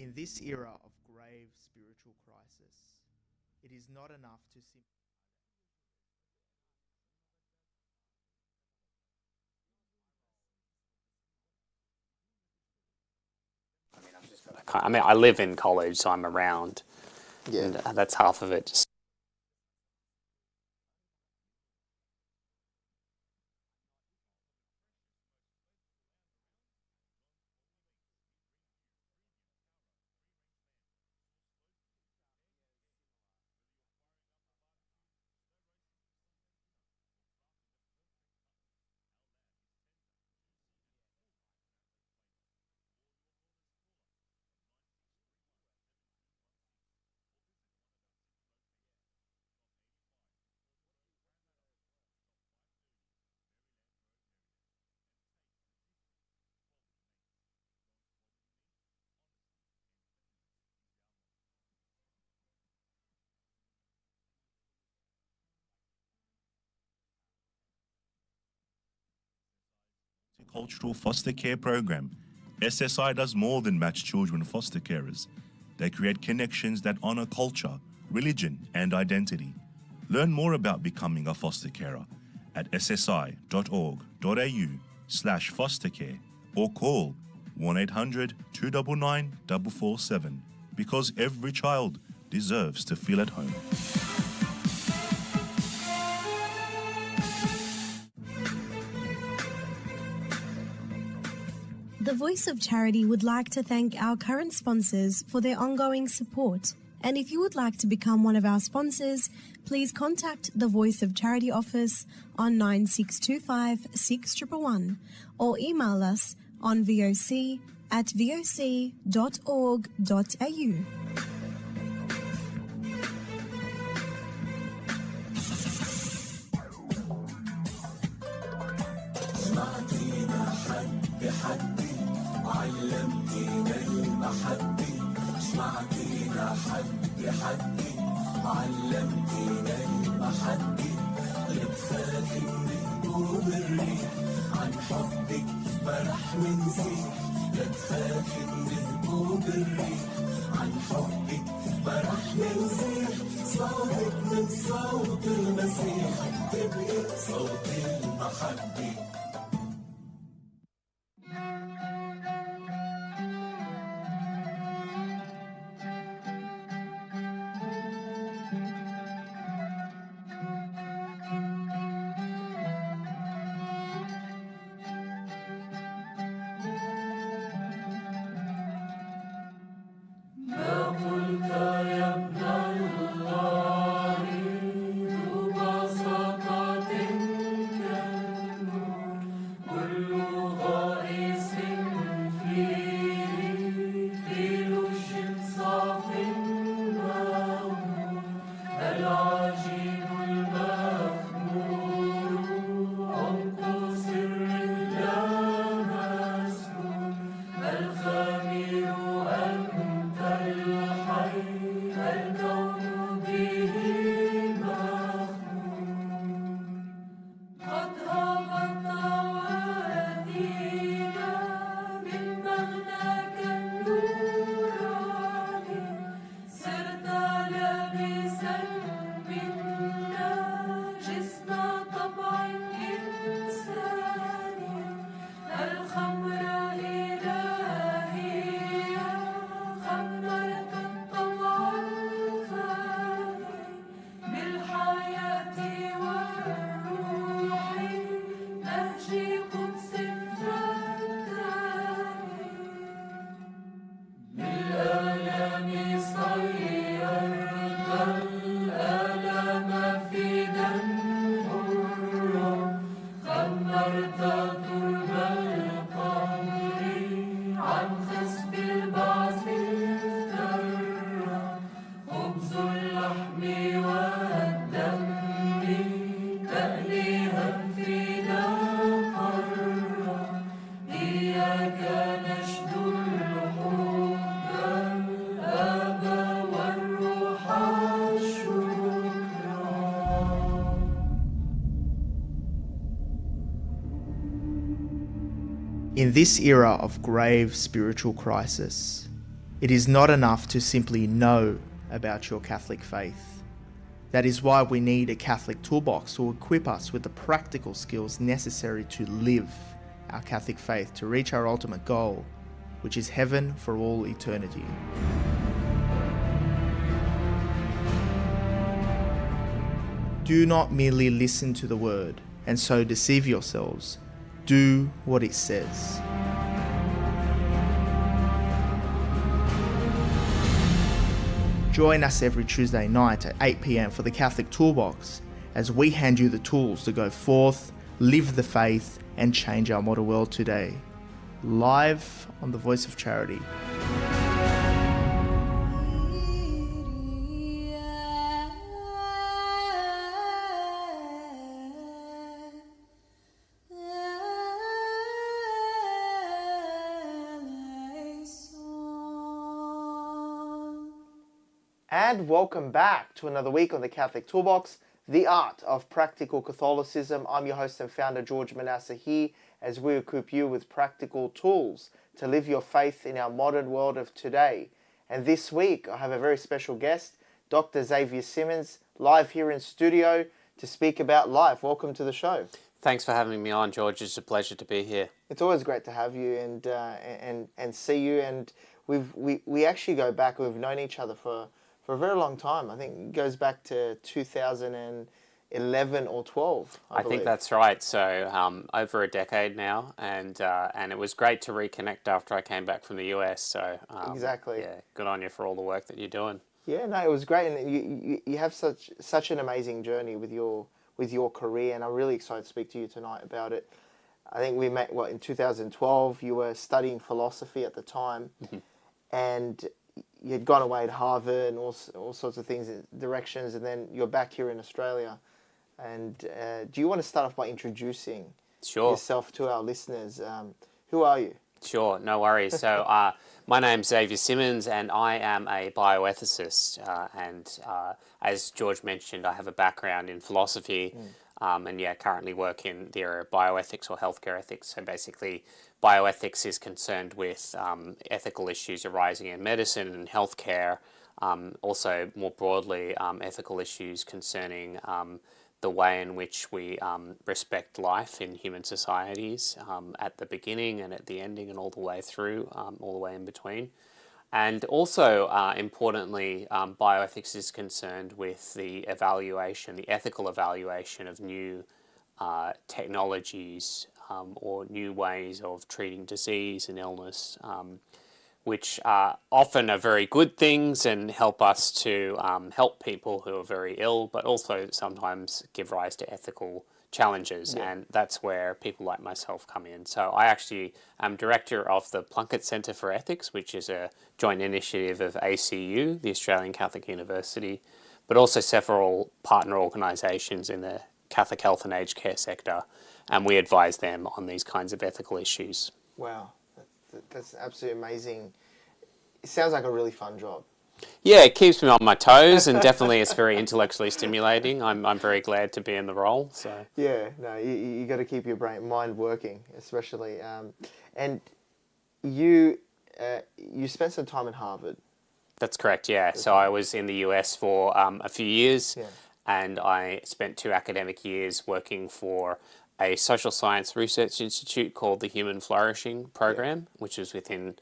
In this era of grave spiritual crisis, it is not enough to simply... I live in college, so I'm around. Yeah. And that's half of it. Just Cultural foster care program. SSI does more than match children with foster carers. They create connections that honor culture, religion, and identity. Learn more about becoming a foster carer at ssi.org.au/fostercare or call 1-800-299-447 because every child deserves to feel at home. The Voice of Charity would like to thank our current sponsors for their ongoing support. And if you would like to become one of our sponsors, please contact the Voice of Charity office on 9625 6111 or email us on voc@voc.org.au. علمتينا المحبة سمعتينا حد علمتينا المحبة لا تخافي من هبوب الريح عن حبك ما رح ننسيح لا تخافي من هبوب الريح عن حبك ما رح ننسيح صوتك من صوت المسيح تبقي صوت المحبة. In this era of grave spiritual crisis, It is not enough to simply know about your Catholic faith. That is why we need a Catholic toolbox to equip us with the practical skills necessary to live our Catholic faith to reach our ultimate goal, which is heaven for all eternity. Do not merely listen to the word and so deceive yourselves. Do what it says. Join us every Tuesday night at 8 p.m. for the Catholic Toolbox as we hand you the tools to go forth, live the faith, and change our modern world today. Live on the Voice of Charity. And welcome back to another week on the Catholic Toolbox, the art of practical Catholicism. I'm your host and founder, George Manassa, here as we equip you with practical tools to live your faith in our modern world of today. And this week, I have a very special guest, Dr. Xavier Symons, live here in studio to speak about life. Welcome to the show. Thanks for having me on, George. It's a pleasure to be here. It's always great to have you and see you. And we actually go back. We've known each other for a very long time. I think it goes back to 2011 or 12. I think that's right. So over a decade now, and it was great to reconnect after I came back from the US. So exactly. Yeah, good on you for all the work that you're doing. Yeah, no, it was great, and you have such an amazing journey with your career, and I'm really excited to speak to you tonight about it. I think we met in 2012. You were studying philosophy at the time, and you'd gone away to Harvard and all sorts of things, directions, and then you're back here in Australia. And do you want to start off by introducing yourself to our listeners? Who are you? Sure, no worries. So my name's Xavier Symons, and I am a bioethicist. And as George mentioned, I have a background in philosophy, and currently work in the area of bioethics or healthcare ethics. So basically, bioethics is concerned with ethical issues arising in medicine and healthcare. Also, more broadly, ethical issues concerning the way in which we respect life in human societies at the beginning and at the ending and all the way through, all the way in between. And also, importantly, bioethics is concerned with the evaluation, the ethical evaluation of new technologies or new ways of treating disease and illness, which often are very good things and help us to help people who are very ill, but also sometimes give rise to ethical challenges, and that's where people like myself come in. So I actually am director of the Plunkett Centre for Ethics, which is a joint initiative of ACU, the Australian Catholic University, but also several partner organisations in the Catholic health and aged care sector, and we advise them on these kinds of ethical issues. Wow, that's absolutely amazing. It sounds like a really fun job. Yeah, it keeps me on my toes, and definitely it's very intellectually stimulating. I'm very glad to be in the role. So yeah, no, you got to keep your mind working, especially. And you spent some time in Harvard. That's correct. Yeah, so I was in the US for a few years, and I spent 2 academic years working for a social science research institute called the Human Flourishing Program, which is within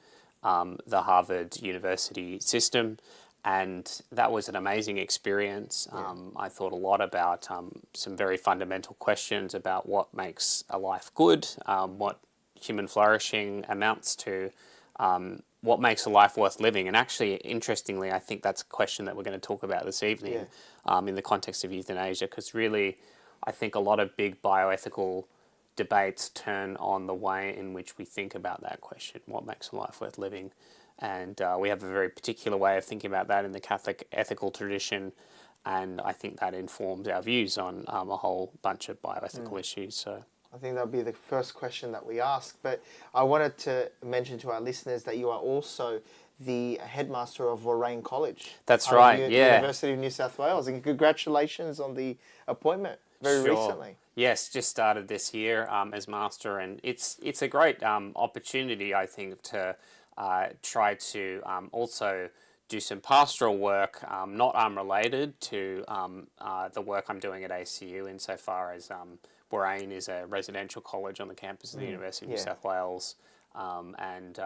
the Harvard University system, and that was an amazing experience. I thought a lot about some very fundamental questions about what makes a life good, what human flourishing amounts to, what makes a life worth living. And actually, interestingly, I think that's a question that we're going to talk about this evening in the context of euthanasia, because really, I think a lot of big bioethical debates turn on the way in which we think about that question, what makes a life worth living. And we have a very particular way of thinking about that in the Catholic ethical tradition, and I think that informs our views on a whole bunch of bioethical issues. So I think that'll be the first question that we ask, but I wanted to mention to our listeners that you are also the headmaster of Warrain College. That's right, University of New South Wales, and congratulations on the appointment very recently. Yes, just started this year as master, and it's a great opportunity, I think, to try to also do some pastoral work, not unrelated to the work I'm doing at ACU, insofar as Wehbee is a residential college on the campus of the University of New South Wales, and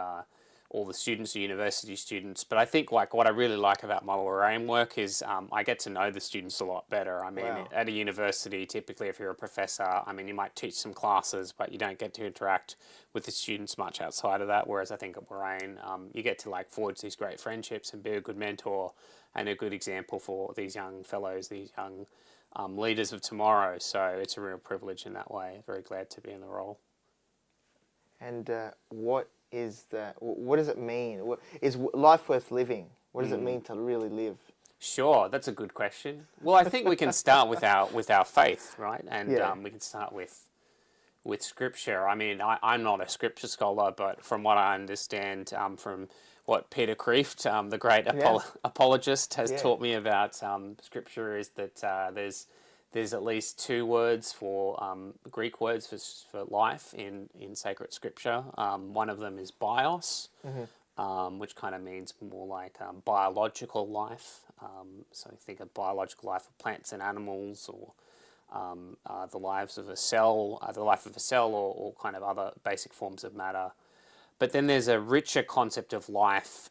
all the students are university students. But I think like what I really like about my Wehbee work is I get to know the students a lot better. I mean, at a university, typically if you're a professor, I mean, you might teach some classes, but you don't get to interact with the students much outside of that. Whereas I think at Wehbee, you get to like forge these great friendships and be a good mentor and a good example for these young fellows, these young leaders of tomorrow. So it's a real privilege in that way. Very glad to be in the role. And what does it mean? Is life worth living? What does it mean to really live? Sure, that's a good question. Well, I think we can start with our faith, right? And we can start with Scripture. I mean, I'm not a Scripture scholar, but from what I understand, from what Peter Kreeft, the great apologist, has taught me about Scripture, is that there's at least two words for Greek words for life in sacred Scripture. One of them is bios, which kind of means more like biological life. So think of biological life of plants and animals, or the lives of a cell, the life of a cell, or kind of other basic forms of matter. But then there's a richer concept of life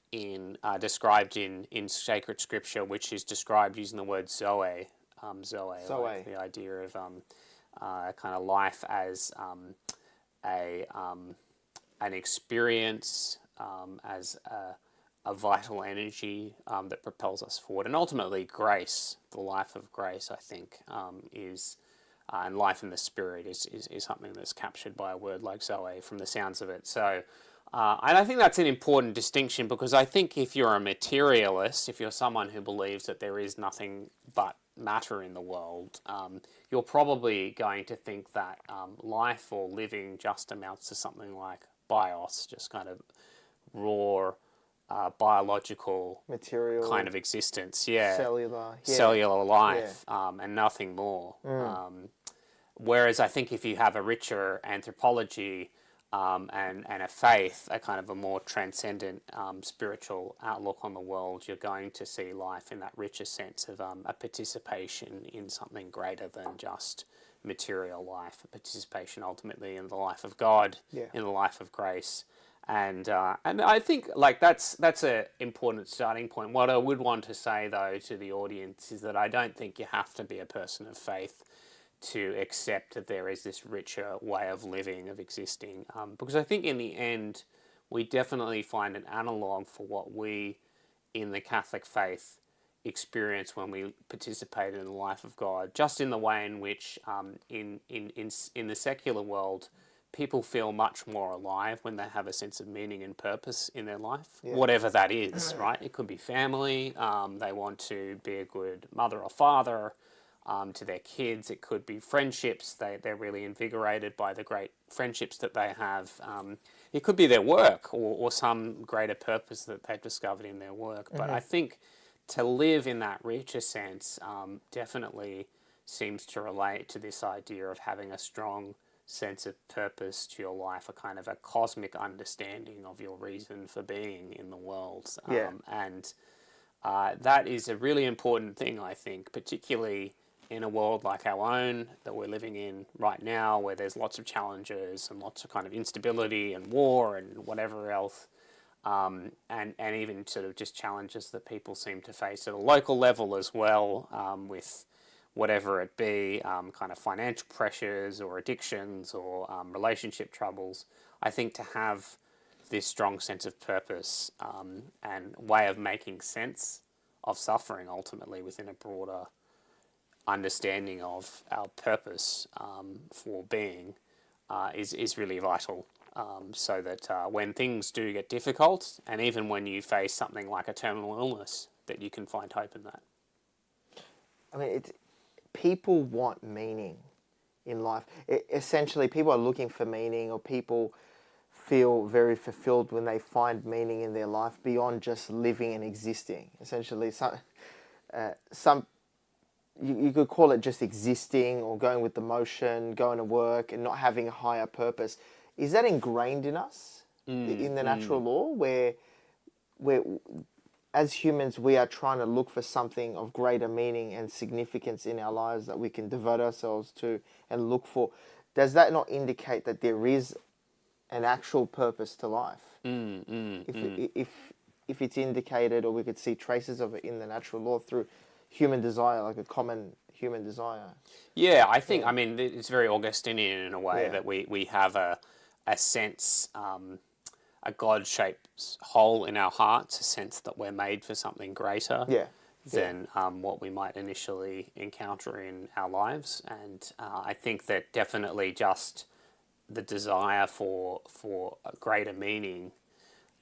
described in sacred Scripture, which is described using the word zoe. Zoe. Like the idea of kind of life as an experience, as a vital energy that propels us forward, and ultimately grace, the life of grace, I think, is and life in the Spirit is something that's captured by a word like Zoe from the sounds of it. So, and I think that's an important distinction, because I think if you're a materialist, if you're someone who believes that there is nothing but matter in the world, you're probably going to think that life or living just amounts to something like bios, just kind of raw, biological, material kind of existence, cellular life, and nothing more. Whereas I think if you have a richer anthropology and a faith, a kind of a more transcendent spiritual outlook on the world, you're going to see life in that richer sense of a participation in something greater than just material life, a participation ultimately in the life of God, in the life of grace. And I think like that's an important starting point. What I would want to say though to the audience is that I don't think you have to be a person of faith to accept that there is this richer way of living, of existing, because I think in the end we definitely find an analogue for what we in the Catholic faith experience when we participate in the life of God, just in the way in which in the secular world people feel much more alive when they have a sense of meaning and purpose in their life, whatever that is, right? It could be family, they want to be a good mother or father to their kids. It could be friendships, they're really invigorated by the great friendships that they have. It could be their work or some greater purpose that they've discovered in their work. But I think to live in that richer sense definitely seems to relate to this idea of having a strong sense of purpose to your life, a kind of a cosmic understanding of your reason for being in the world. And that is a really important thing, I think, particularly in a world like our own that we're living in right now, where there's lots of challenges and lots of kind of instability and war and whatever else, and even sort of just challenges that people seem to face at a local level as well, with whatever it be, kind of financial pressures or addictions or relationship troubles. I think to have this strong sense of purpose and way of making sense of suffering ultimately within a broader understanding of our purpose for being is really vital, so that when things do get difficult, and even when you face something like a terminal illness, that you can find hope in that. I mean, people want meaning in life. Essentially, people are looking for meaning, or people feel very fulfilled when they find meaning in their life beyond just living and existing. Essentially, you could call it just existing or going with the motion, going to work and not having a higher purpose. Is that ingrained in us? in the natural law, where as humans we are trying to look for something of greater meaning and significance in our lives that we can devote ourselves to and look for. Does that not indicate that there is an actual purpose to life? If it's indicated, or we could see traces of it in the natural law through human desire, like a common human desire. Yeah, I think, I mean, it's very Augustinian in a way that we have a sense, a God-shaped hole in our hearts, a sense that we're made for something greater than what we might initially encounter in our lives. And I think that definitely just the desire for a greater meaning,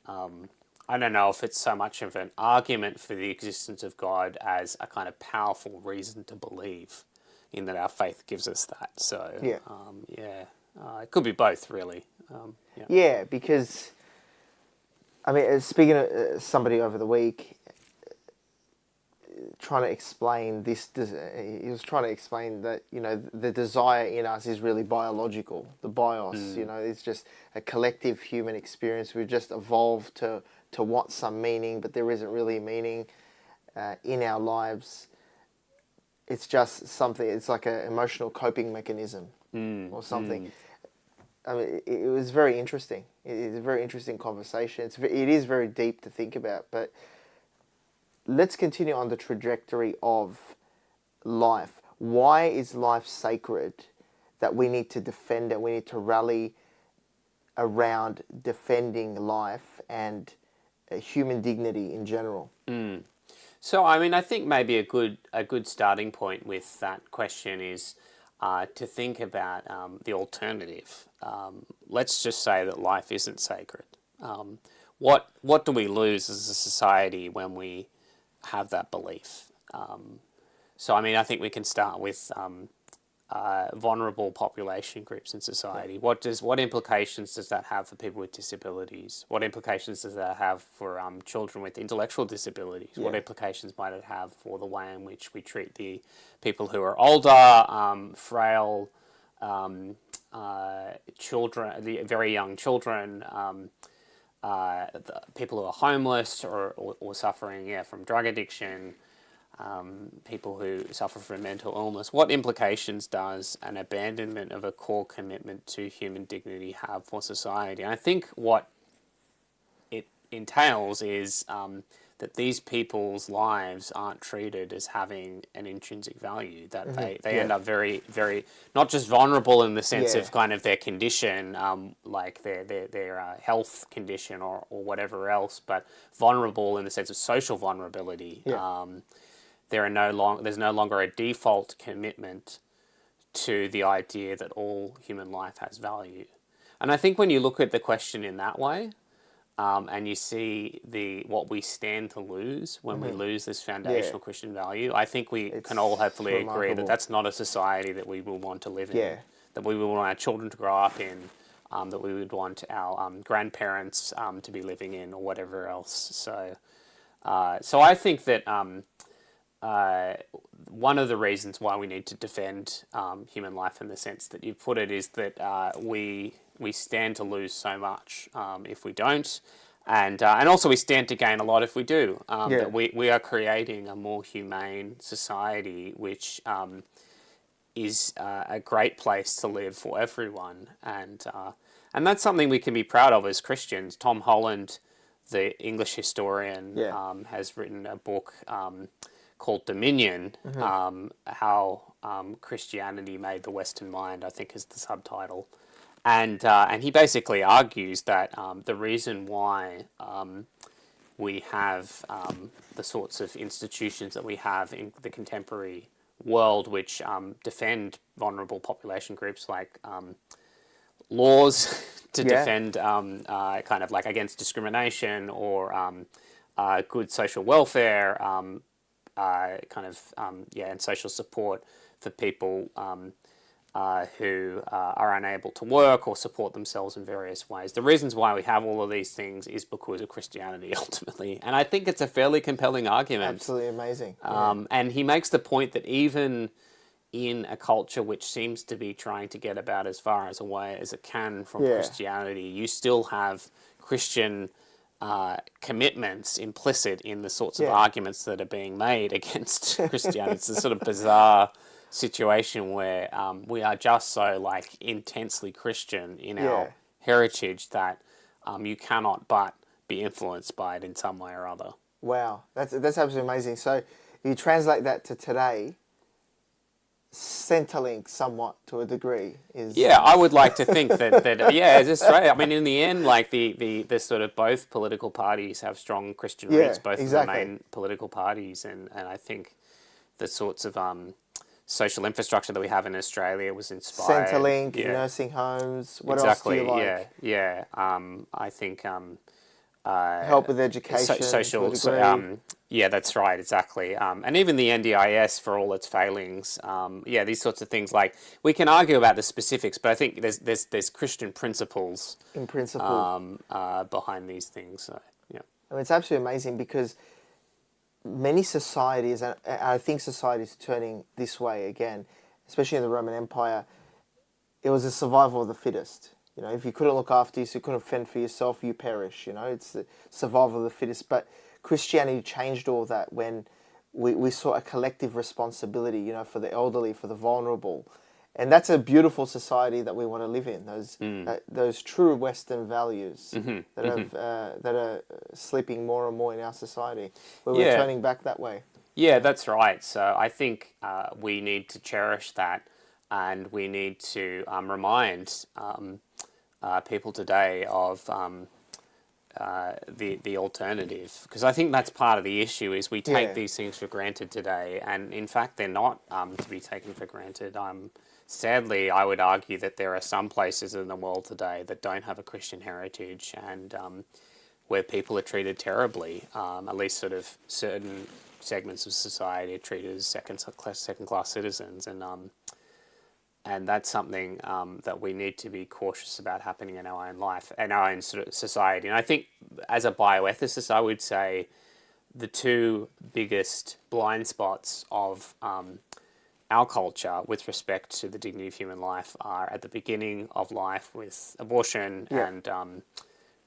I don't know if it's so much of an argument for the existence of God as a kind of powerful reason to believe in that our faith gives us that. So, it could be both, really. Yeah, because, I mean, speaking to somebody over the week, trying to explain this, he was trying to explain that, you know, the desire in us is really biological. The bios, you know, it's just a collective human experience. We've just evolved to want some meaning, but there isn't really meaning in our lives. It's just something, it's like an emotional coping mechanism or something. I mean, it was very interesting. It is a very interesting conversation. It is very deep to think about, but let's continue on the trajectory of life. Why is life sacred that we need to defend it? We need to rally around defending life and human dignity in general. So, I mean, I think maybe a good starting point with that question is to think about the alternative. Let's just say that life isn't sacred. What do we lose as a society when we have that belief? So, I mean, I think we can start with vulnerable population groups in society. What implications does that have for people with disabilities? What implications does that have for children with intellectual disabilities? What implications might it have for the way in which we treat the people who are older, frail, children, the very young children, the people who are homeless or suffering from drug addiction, people who suffer from mental illness? What implications does an abandonment of a core commitment to human dignity have for society? And I think what it entails is that these people's lives aren't treated as having an intrinsic value, that they end up very, very, not just vulnerable in the sense of kind of their condition, like their health condition or whatever else, but vulnerable in the sense of social vulnerability. There's no longer a default commitment to the idea that all human life has value. And I think when you look at the question in that way, and you see what we stand to lose when we lose this foundational Christian value, I think we can all hopefully agree that that's not a society that we will want to live in, that we will want our children to grow up in, that we would want our grandparents to be living in, or whatever else. So I think that one of the reasons why we need to defend human life in the sense that you put it is that we stand to lose so much if we don't, and also we stand to gain a lot if we do. That we are creating a more humane society, which is a great place to live for everyone, and that's something we can be proud of as Christians. Tom Holland, the English historian, has written a book called Dominion, how Christianity made the Western mind, I think is the subtitle. And he basically argues that the reason why we have the sorts of institutions that we have in the contemporary world, which defend vulnerable population groups, like laws to defend kind of like against discrimination, or good social welfare, and social support for people who are unable to work or support themselves in various ways. The reasons why we have all of these things is because of Christianity, ultimately. And I think it's a fairly compelling argument. Absolutely amazing. And he makes the point that even in a culture which seems to be trying to get about as far as away as it can from Christianity, you still have Christian commitments implicit in the sorts of arguments that are being made against Christianity. It's a sort of bizarre situation where we are just so like intensely Christian in our heritage that you cannot but be influenced by it in some way or other. Wow, that's absolutely amazing. So you translate that to today, Centrelink somewhat to a degree is... Yeah, I would like to think that yeah, it's Australia. I mean, in the end, like the sort of both political parties have strong Christian roots, both of the main political parties, and I think the sorts of social infrastructure that we have in Australia was inspired. Centrelink, nursing homes, what else do you like? I think... help with education, social, that's right, exactly. And even the NDIS, for all its failings, these sorts of things. Like, we can argue about the specifics, but I think there's Christian principles in principle behind these things. So, yeah, I mean, it's absolutely amazing because many societies, and I think society is turning this way again, especially in the Roman Empire. It was a survival of the fittest. You know, if you couldn't look after yourself, you couldn't fend for yourself, you perish. You know, it's the survival of the fittest. But Christianity changed all that when we saw a collective responsibility, you know, for the elderly, for the vulnerable. And that's a beautiful society that we want to live in, those true Western values that are slipping more and more in our society, where we're turning back that way. Yeah, that's right. So I think we need to cherish that, and we need to remind people today of the alternative, because I think that's part of the issue. Is we take these things for granted today, and in fact they're not to be taken for granted. Sadly, I would argue that there are some places in the world today that don't have a Christian heritage, and where people are treated terribly. At least sort of certain segments of society are treated as second-class citizens, and that's something that we need to be cautious about happening in our own life and our own sort of society. And I think, as a bioethicist, I would say the two biggest blind spots of our culture with respect to the dignity of human life are at the beginning of life with abortion and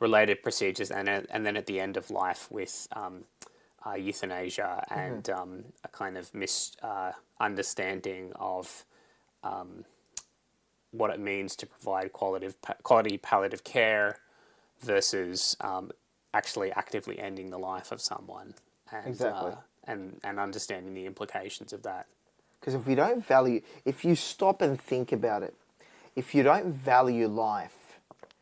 related procedures, and then at the end of life with euthanasia and a kind of misunderstanding of what it means to provide quality palliative care versus actually actively ending the life of someone, and and understanding the implications of that. Because if you stop and think about it, if you don't value life,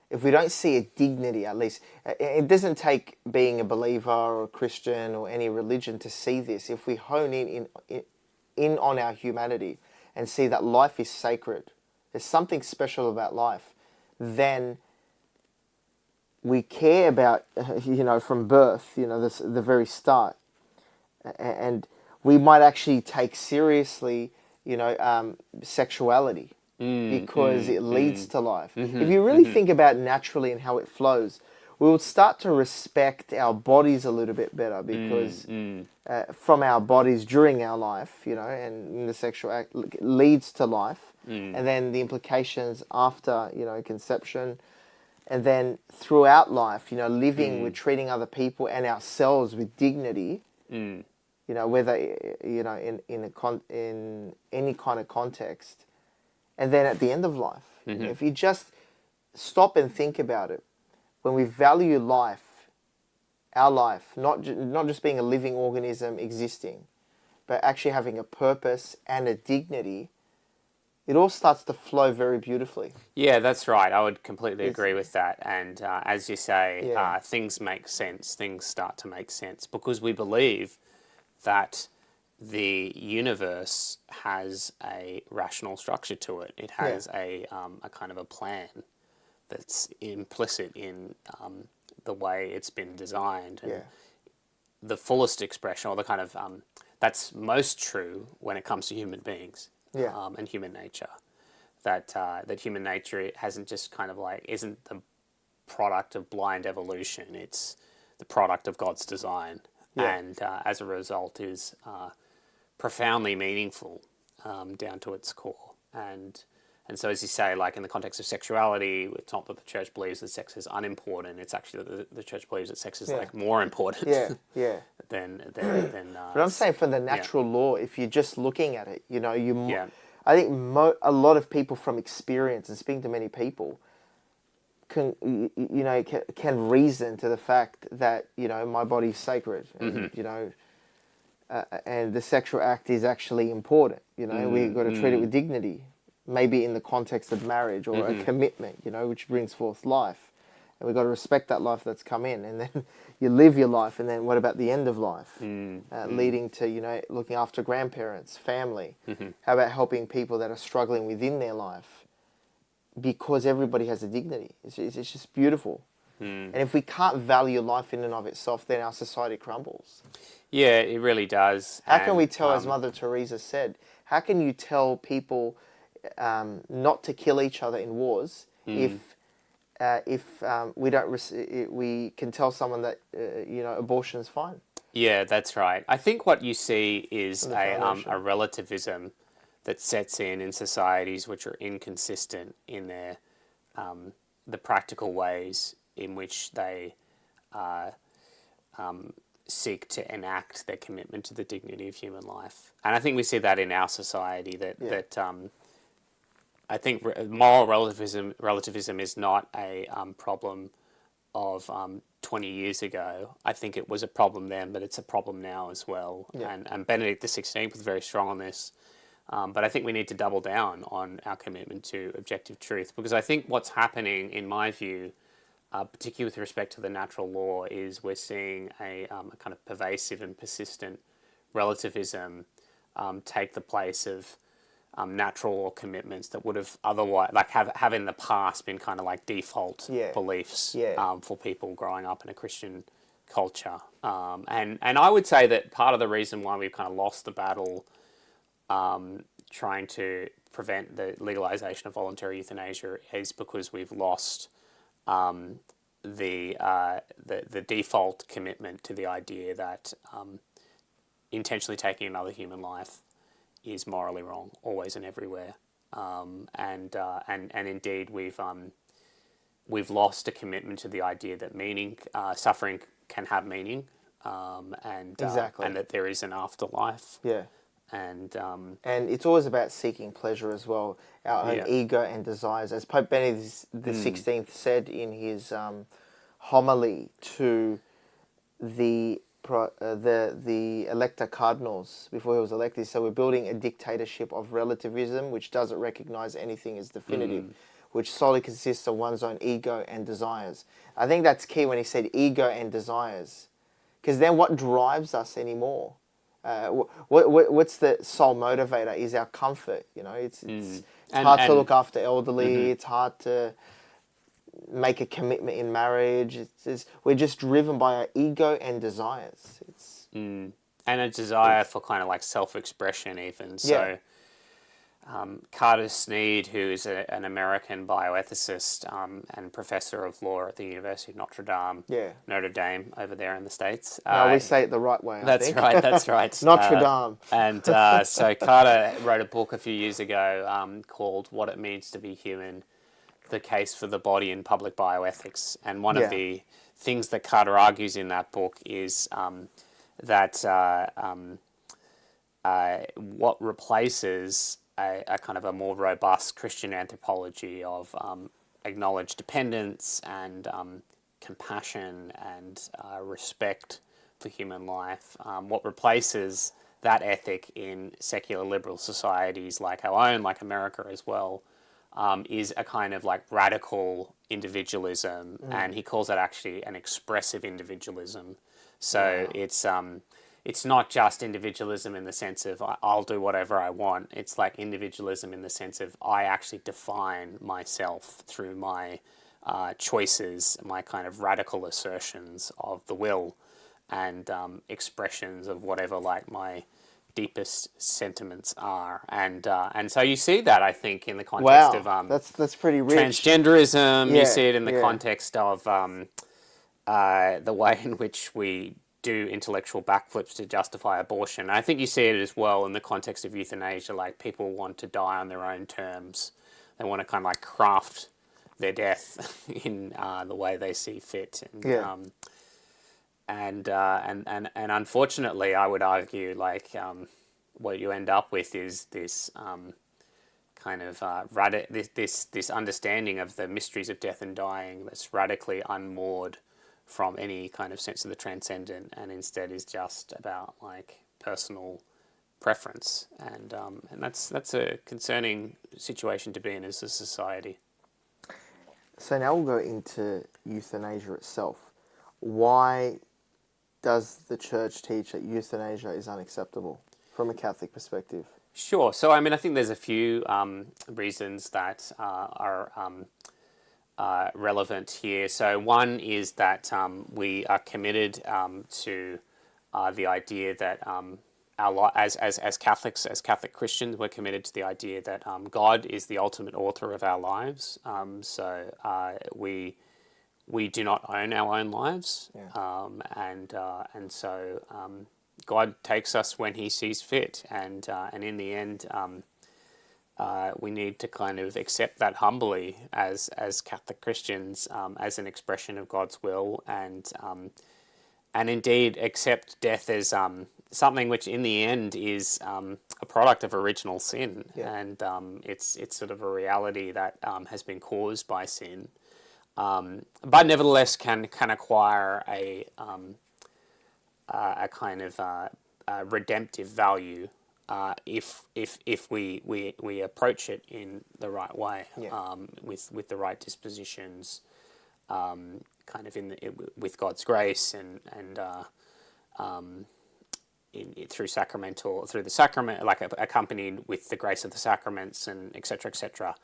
if we don't see a dignity, at least, it doesn't take being a believer or a Christian or any religion to see this. If we hone in on our humanity and see that life is sacred, there's something special about life, then we care about, from birth, the very start. And we might actually take seriously, sexuality because it leads to life. If you really think about naturally and how it flows, we will start to respect our bodies a little bit better because from our bodies during our life, and the sexual act leads to life. And then the implications after, conception, and then throughout life, living with treating other people and ourselves with dignity, whether, in any kind of context. And then at the end of life, if you just stop and think about it, when we value life, our life, not just being a living organism existing, but actually having a purpose and a dignity, it all starts to flow very beautifully. Yeah, that's right. I would completely agree with that. And as you say, things make sense. Things start to make sense because we believe that the universe has a rational structure to it. It has a kind of a plan that's implicit in the way it's been designed. And the fullest expression, or the kind of that's most true when it comes to human beings. And human nature, that human nature hasn't just kind of isn't the product of blind evolution. It's the product of God's design, and as a result is profoundly meaningful down to its core. And And so, as you say, like in the context of sexuality, it's not that the church believes that sex is unimportant. It's actually that the church believes that sex is like more important. Yeah. than But I'm saying for the natural law, if you're just looking at it, you know, I think a lot of people from experience and speaking to many people can reason to the fact that, you know, my body's sacred, and, you know, and the sexual act is actually important. You know, we've got to treat it with dignity. Maybe in the context of marriage or a commitment, you know, which brings forth life. And we've got to respect that life that's come in. And then you live your life. And then what about the end of life? Leading to, you know, looking after grandparents, family. How about helping people that are struggling within their life? Because everybody has a dignity. It's just beautiful. And if we can't value life in and of itself, then our society crumbles. Yeah, it really does. How can we tell, as Mother Teresa said, how can you tell people not to kill each other in wars if we don't we can tell someone that you know, abortion is fine? Yeah, that's right. I think what you see is a relativism that sets in societies which are inconsistent in their the practical ways in which they seek to enact their commitment to the dignity of human life. And I think we see that in our society that I think moral relativism is not a problem of 20 years ago. I think it was a problem then, but it's a problem now as well. Yeah. And Benedict XVI was very strong on this. But I think we need to double down on our commitment to objective truth, because I think what's happening, in my view, particularly with respect to the natural law, is we're seeing a kind of pervasive and persistent relativism take the place of natural law commitments that would have otherwise, like have in the past been kind of like default beliefs for people growing up in a Christian culture. And I would say that part of the reason why we've kind of lost the battle trying to prevent the legalization of voluntary euthanasia is because we've lost the default commitment to the idea that intentionally taking another human life is morally wrong, always and everywhere. And indeed, we've lost a commitment to the idea that suffering can have meaning, and that there is an afterlife. Yeah. And it's always about seeking pleasure as well, our own ego and desires. As Pope Benedict XVI said in his homily to the elector cardinals before he was elected, so we're building a dictatorship of relativism which doesn't recognize anything as definitive, which solely consists of one's own ego and desires. I think that's key when he said ego and desires, because then what drives us anymore? What's the sole motivator is our comfort. You know, it's hard to look after elderly. It's hard to make a commitment in marriage. We're just driven by our ego and desires. And a desire for kind of like self-expression even. So Carter Sneed, who is an American bioethicist and professor of law at the University of Notre Dame over there in the States. No, we say it the right way, That's right. Notre Dame. And so Carter wrote a book a few years ago called What It Means to Be Human, The Case for the Body in Public Bioethics. And one of the things that Carter argues in that book is that what replaces a kind of a more robust Christian anthropology of acknowledged dependence and compassion and respect for human life. What replaces that ethic in secular liberal societies like our own, like America as well, is a kind of like radical individualism, and he calls that actually an expressive individualism. So it's not just individualism in the sense of I'll do whatever I want. It's like individualism in the sense of I actually define myself through my choices, my kind of radical assertions of the will and expressions of whatever like my deepest sentiments are. And so you see that, I think, in the context of that's pretty rich. Transgenderism. You see it in the context of the way in which we do intellectual backflips to justify abortion. And I think you see it as well in the context of euthanasia, like people want to die on their own terms. they want to kind of like craft their death in the way they see fit. And, and unfortunately, I would argue, like, what you end up with is this kind of this understanding of the mysteries of death and dying that's radically unmoored from any kind of sense of the transcendent, and instead is just about like personal preference, and that's a concerning situation to be in as a society. So now we'll go into euthanasia itself. Why does the church teach that euthanasia is unacceptable from a Catholic perspective? Sure. So, I mean, I think there's a few reasons that are relevant here. So, one is that we are committed to the idea that as Catholics, as Catholic Christians, we're committed to the idea that God is the ultimate author of our lives. We do not own our own lives, and so God takes us when He sees fit, and in the end, we need to kind of accept that humbly as Catholic Christians, as an expression of God's will, and indeed accept death as something which, in the end, is a product of original sin, and it's sort of a reality that has been caused by sin. But nevertheless can acquire a kind of redemptive value if we approach it in the right way, with the right dispositions, kind of with God's grace and through the sacrament, like accompanied with the grace of the sacraments, and etc. etc.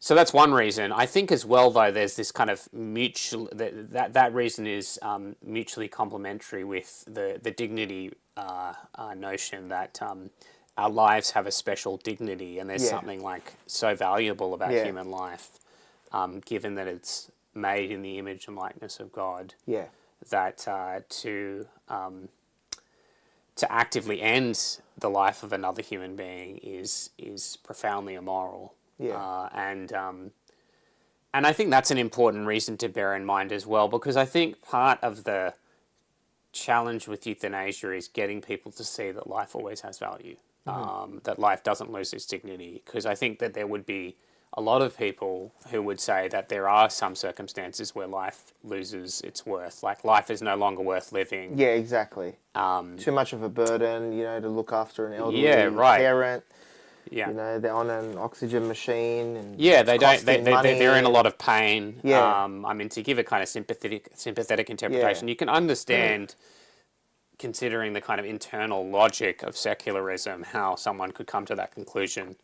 So that's one reason. I think as well, though, there's this kind of mutual that reason is mutually complementary with the dignity notion that our lives have a special dignity, and there's something like so valuable about human life, given that it's made in the image and likeness of God. That to actively end the life of another human being is profoundly immoral. And I think that's an important reason to bear in mind as well, because I think part of the challenge with euthanasia is getting people to see that life always has value, that life doesn't lose its dignity, because I think that there would be a lot of people who would say that there are some circumstances where life loses its worth, like life is no longer worth living. Yeah, exactly. Too much of a burden, to look after an elderly parent. Yeah, they're on an oxygen machine, and they're in a lot of pain. Yeah. I mean, to give a kind of sympathetic interpretation, you can understand, considering the kind of internal logic of secularism, how someone could come to that conclusion.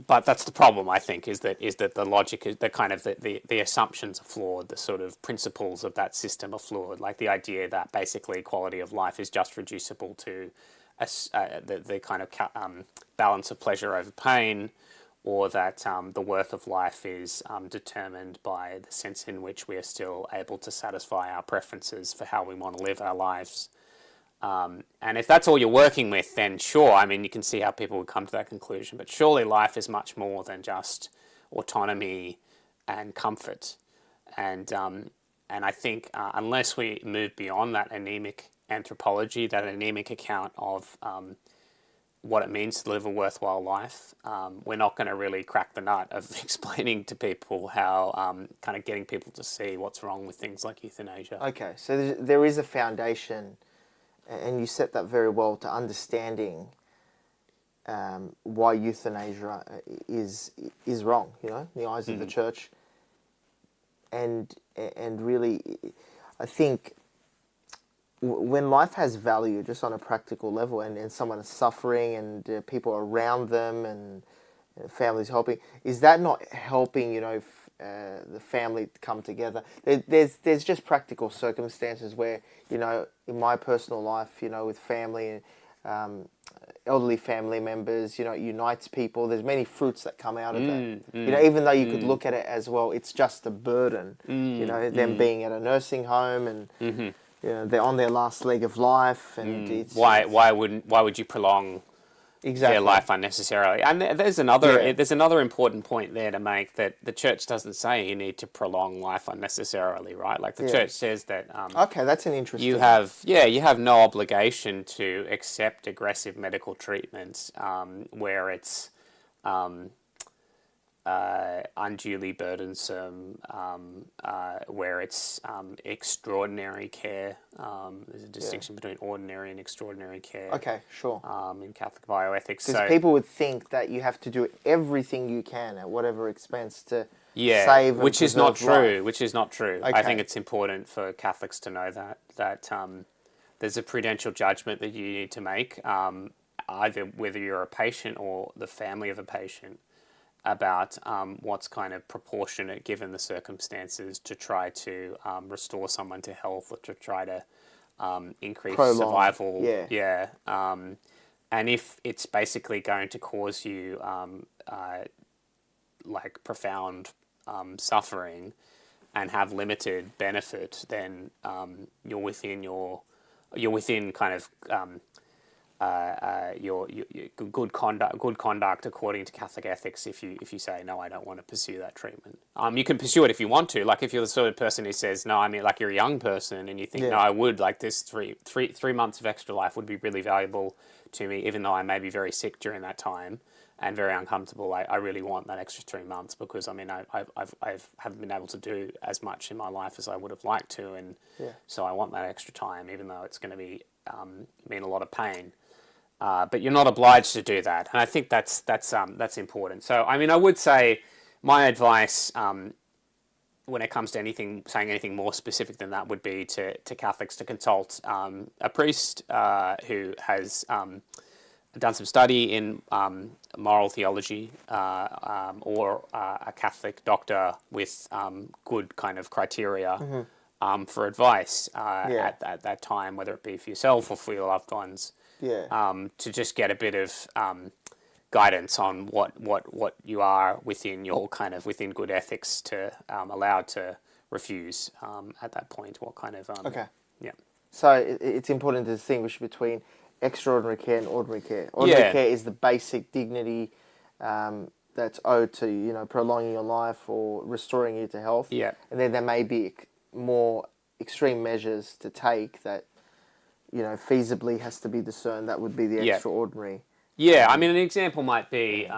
But that's the problem, I think, is that the logic is the kind of the assumptions are flawed, the sort of principles of that system are flawed, like the idea that basically quality of life is just reducible to the kind of balance of pleasure over pain, or that the worth of life is determined by the sense in which we are still able to satisfy our preferences for how we want to live our lives. And if that's all you're working with, then sure, I mean, you can see how people would come to that conclusion. But surely life is much more than just autonomy and comfort. And I think unless we move beyond that anemic anthropology, that anemic account of what it means to live a worthwhile life, we're not going to really crack the nut of explaining to people how, kind of getting people to see what's wrong with things like euthanasia. Okay, so there is a foundation, and you set that very well, to understanding why euthanasia is wrong, in the eyes of the church. And really, I think when life has value, just on a practical level, and someone is suffering, and people around them, and families helping, is that not helping, the family come together? There's just practical circumstances where, in my personal life, with family, elderly family members, it unites people. There's many fruits that come out of that. Even though you could look at it as, well, it's just a burden, them being at a nursing home, and they're on their last leg of life, and it's, why would you prolong Exactly. their life unnecessarily. And there's another important point there to make, that the church doesn't say you need to prolong life unnecessarily, right? Like the church says that Okay, that's an interesting. you have no obligation to accept aggressive medical treatment where it's unduly burdensome, where it's extraordinary care. There's a distinction between ordinary and extraordinary care. Okay, sure. In Catholic bioethics, Because people would think that you have to do everything you can at whatever expense to yeah, save and which is not preserve life. true. Which is not true. I Okay. think it's important for Catholics to know that there's a prudential judgment that you need to make, either whether you're a patient or the family of a patient, about what's kind of proportionate given the circumstances to try to restore someone to health, or to try to increase survival. Yeah. And if it's basically going to cause you like profound suffering and have limited benefit, then you're within kind of your good conduct according to Catholic ethics. If you say no, I don't want to pursue that treatment. You can pursue it if you want to. Like if you're the sort of person who says no, I mean, like you're a young person and you think no, I would like this three months of extra life would be really valuable to me, even though I may be very sick during that time and very uncomfortable. I really want that extra 3 months, because I mean I haven't been able to do as much in my life as I would have liked to, and so I want that extra time, even though it's going to be mean a lot of pain. But you're not obliged to do that, and I think that's important. So, I mean, I would say my advice when it comes to saying anything more specific than that would be to Catholics to consult a priest who has done some study in moral theology, or a Catholic doctor with good kind of criteria for advice at that time, whether it be for yourself or for your loved ones. To just get a bit of guidance on what you are within good ethics to allowed to refuse at that point. What kind of So it's important to distinguish between extraordinary care and ordinary care. Ordinary care is the basic dignity that's owed to prolonging your life or restoring you to health. And then there may be more extreme measures to take that feasibly has to be discerned. That would be the extraordinary. I mean, an example might be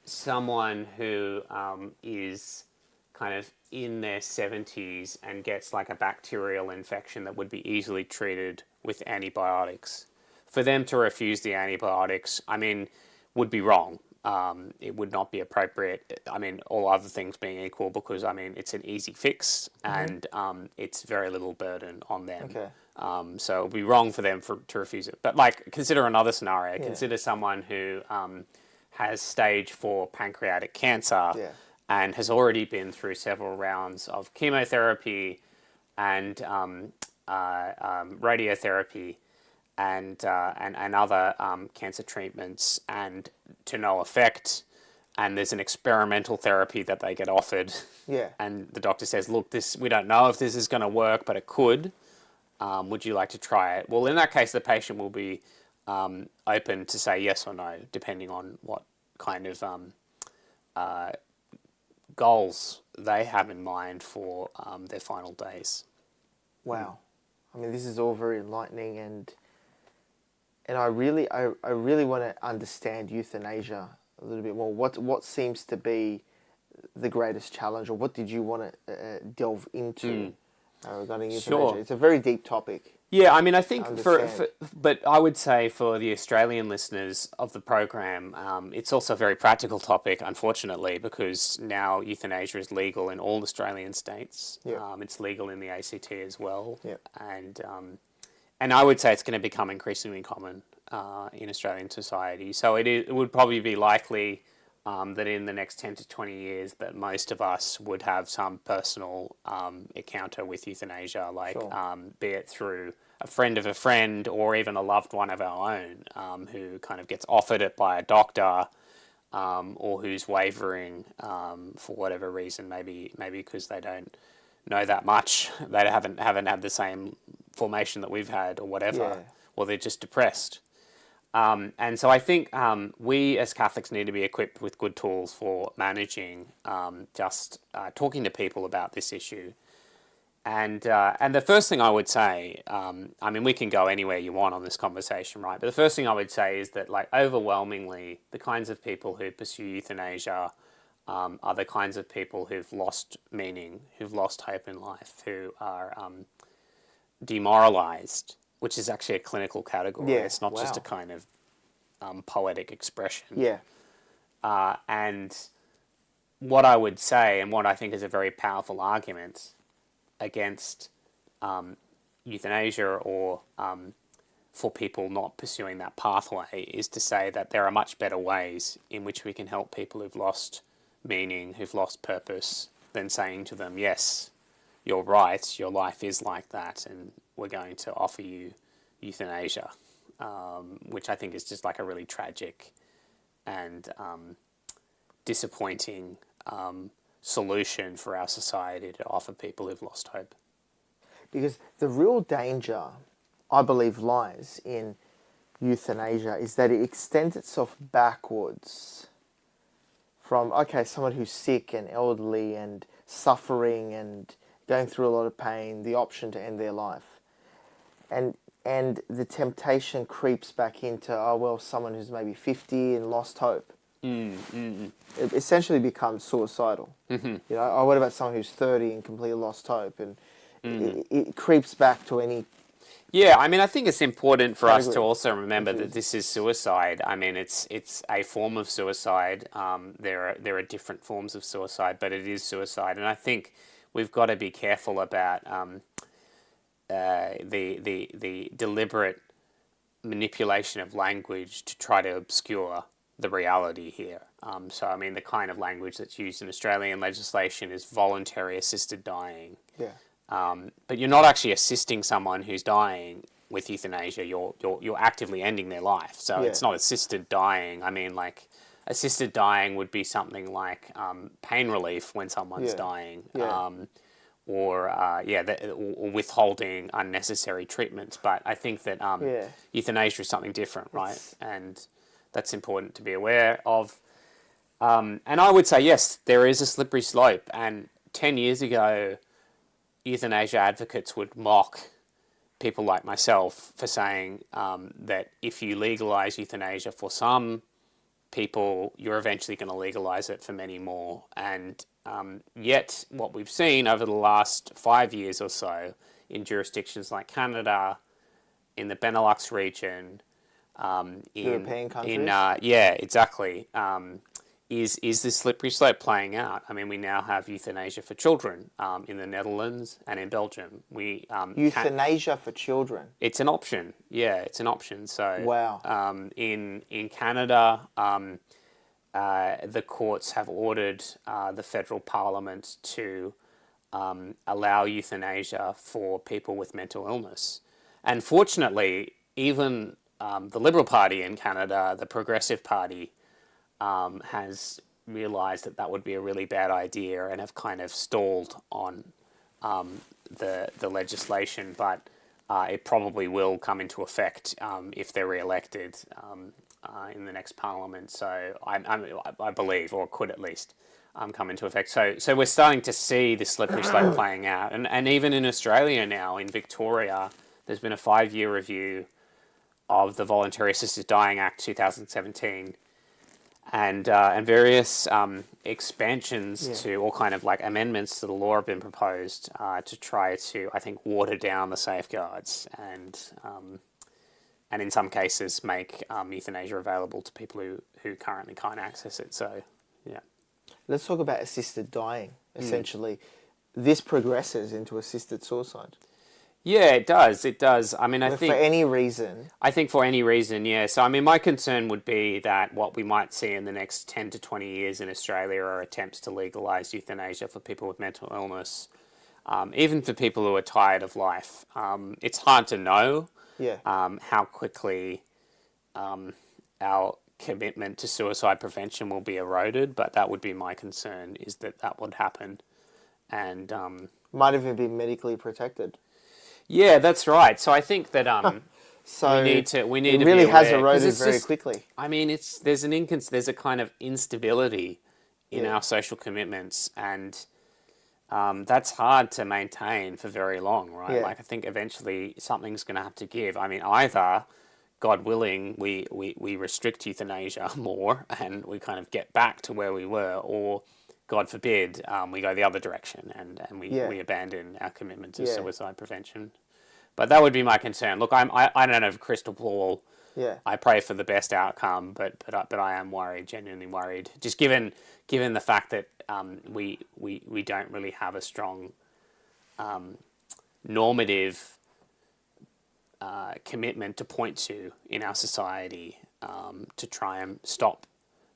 someone who is kind of in their 70s and gets like a bacterial infection that would be easily treated with antibiotics. For them to refuse the antibiotics, I mean, would be wrong. It would not be appropriate. I mean, all other things being equal, because I mean, it's an easy fix and it's very little burden on them. So it would be wrong for them to refuse it. But like, consider another scenario. Consider someone who has stage 4 pancreatic cancer and has already been through several rounds of chemotherapy and radiotherapy and other cancer treatments, and to no effect, and there's an experimental therapy that they get offered, and the doctor says, look, we don't know if this is going to work, but it could. Would you like to try it? Well, in that case, the patient will be open to say yes or no, depending on what kind of goals they have in mind for their final days. Wow. I mean, this is all very enlightening, and I really want to understand euthanasia a little bit more. What seems to be the greatest challenge, or what did you want to delve into regarding euthanasia? Sure. It's a very deep topic. Yeah, I mean, I think but I would say for the Australian listeners of the program, it's also a very practical topic, unfortunately, because now euthanasia is legal in all Australian states. It's legal in the ACT as well. And I would say it's going to become increasingly common in Australian society. So it would probably be likely that in the next 10 to 20 years that most of us would have some personal encounter with euthanasia, like be it through a friend of a friend or even a loved one of our own who kind of gets offered it by a doctor or who's wavering for whatever reason, maybe because they don't know that much, they haven't had the same formation that we've had or whatever, or they're just depressed. And so I think we as Catholics need to be equipped with good tools for managing talking to people about this issue. And the first thing I would say, I mean, we can go anywhere you want on this conversation, right? But the first thing I would say is that, like, overwhelmingly, the kinds of people who pursue euthanasia are the kinds of people who've lost meaning, who've lost hope in life, who are demoralized, which is actually a clinical category. Yeah, It's not just a wow. kind of poetic expression. Yeah. And what I would say, and what I think is a very powerful argument against euthanasia or for people not pursuing that pathway, is to say that there are much better ways in which we can help people who've lost meaning, who've lost purpose, than saying to them, yes, you're right, your life is like that, and we're going to offer you euthanasia, which I think is just like a really tragic and disappointing solution for our society to offer people who've lost hope. Because the real danger, I believe, lies in euthanasia is that it extends itself backwards from, okay, someone who's sick and elderly and suffering and going through a lot of pain, the option to end their life. And the temptation creeps back into, oh, well, someone who's maybe 50 and lost hope. It essentially becomes suicidal. You know, oh, what about someone who's 30 and completely lost hope? And it creeps back to any... Yeah, I mean, I think it's important for us to Category. also remember that this is suicide. I mean, it's a form of suicide. There are different forms of suicide, but it is suicide. And I think we've got to be careful about the deliberate manipulation of language to try to obscure the reality here. So, I mean, the kind of language that's used in Australian legislation is voluntary assisted dying. Yeah. But you're not actually assisting someone who's dying with euthanasia. You're actively ending their life. So it's not assisted dying. I mean, like, assisted dying would be something like pain relief when someone's dying. Or withholding unnecessary treatments. But I think that euthanasia is something different, right? And that's important to be aware of. And I would say, yes, there is a slippery slope. And 10 years ago, euthanasia advocates would mock people like myself for saying that if you legalise euthanasia for some people, you're eventually going to legalise it for many more. And yet what we've seen over the last 5 years or so in jurisdictions like Canada, in the Benelux region, European countries? Is this slippery slope playing out? I mean, we now have euthanasia for children in the Netherlands and in Belgium. Euthanasia for children? It's an option. Yeah, it's an option. So wow. In Canada, the courts have ordered the federal parliament to allow euthanasia for people with mental illness. And fortunately, even the Liberal Party in Canada, the Progressive Party, has realised that would be a really bad idea and have kind of stalled on the legislation, but it probably will come into effect if they're re-elected in the next parliament. So I believe, or could at least come into effect. So we're starting to see this slippery slope playing out, and even in Australia now, in Victoria, there's been a 5-year review of the Voluntary Assisted Dying Act 2017. And various expansions to all kind of like amendments to the law have been proposed to try to, I think, water down the safeguards and in some cases make euthanasia available to people who currently can't access it. So, yeah. Let's talk about assisted dying, essentially. This progresses into assisted suicide. Yeah, it does. It does. I mean, I think... For any reason. I think for any reason, yeah. So, I mean, my concern would be that what we might see in the next 10 to 20 years in Australia are attempts to legalise euthanasia for people with mental illness, even for people who are tired of life. It's hard to know how quickly our commitment to suicide prevention will be eroded, but that would be my concern, is that would happen. And might even be medically protected. Yeah, that's right. So I think that So we need to it be really has aware, 'cause eroded it's very just- quickly. I mean, there's a kind of instability in Yeah. our social commitments, and that's hard to maintain for very long, right? Yeah. Like, I think eventually something's going to have to give. I mean, either, God willing, we restrict euthanasia more and we kind of get back to where we were, or God forbid, we go the other direction and we abandon our commitment to suicide prevention. But that would be my concern. Look, I don't have a crystal ball. Yeah. I pray for the best outcome, but I am worried, genuinely worried. Just given the fact that we don't really have a strong normative commitment to point to in our society to try and stop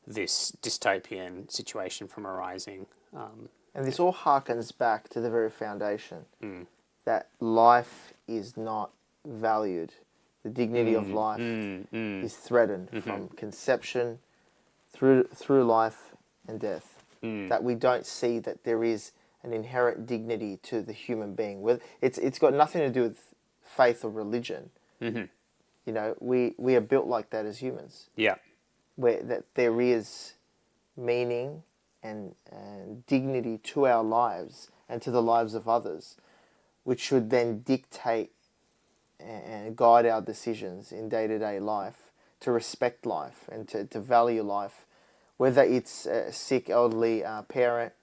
this dystopian situation from arising. And this all harkens back to the very foundation that life is not valued. The dignity of life is threatened from conception through life and death. That we don't see that there is an inherent dignity to the human being. It's got nothing to do with faith or religion. You know, we are built like that as humans. Yeah. Where that there is meaning and dignity to our lives and to the lives of others, which should then dictate and guide our decisions in day-to-day life, to respect life and to value life, whether it's a sick elderly parent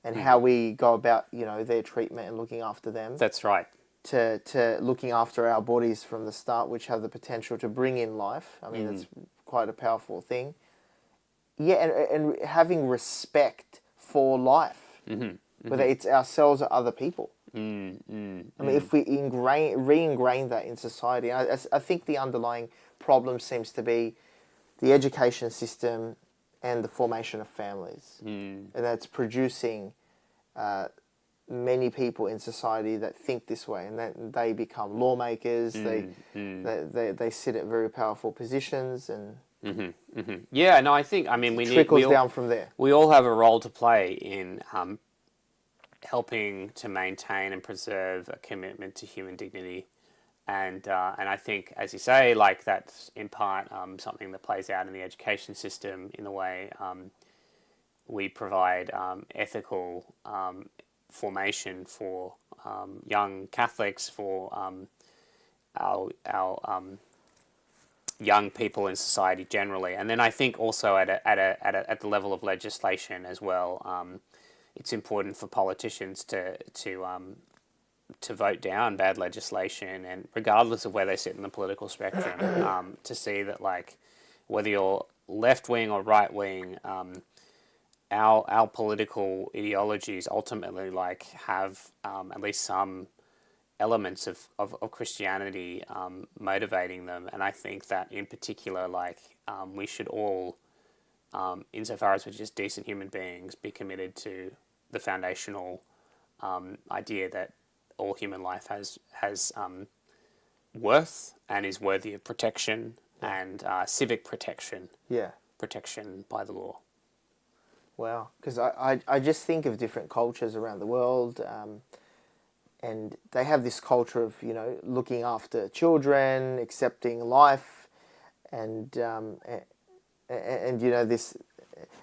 and how we go about, you know, their treatment and looking after them. That's right. To looking after our bodies from the start, which have the potential to bring in life. I mean, that's quite a powerful thing. Yeah, and having respect for life, whether it's ourselves or other people. I mean, if we re-ingrain that in society, I think the underlying problem seems to be the education system and the formation of families. And that's producing many people in society that think this way, and that they become lawmakers, they sit at very powerful positions, and Yeah, no, I mean, trickles down from there. We all have a role to play in helping to maintain and preserve a commitment to human dignity, and I think, as you say, like, that's in part something that plays out in the education system in the way we provide ethical formation for young Catholics, for our young people in society generally, and then I think also at the level of legislation as well. It's important for politicians to vote down bad legislation, and regardless of where they sit in the political spectrum, to see that, like, whether you're left wing or right wing, our political ideologies ultimately, like, have at least some elements of Christianity motivating them, and I think that in particular, like, we should all, insofar as we're just decent human beings, be committed to the foundational idea that all human life has worth and is worthy of protection and civic protection. Yeah. Protection by the law. Wow. Because I just think of different cultures around the world, and they have this culture of, you know, looking after children, accepting life, and you know, this,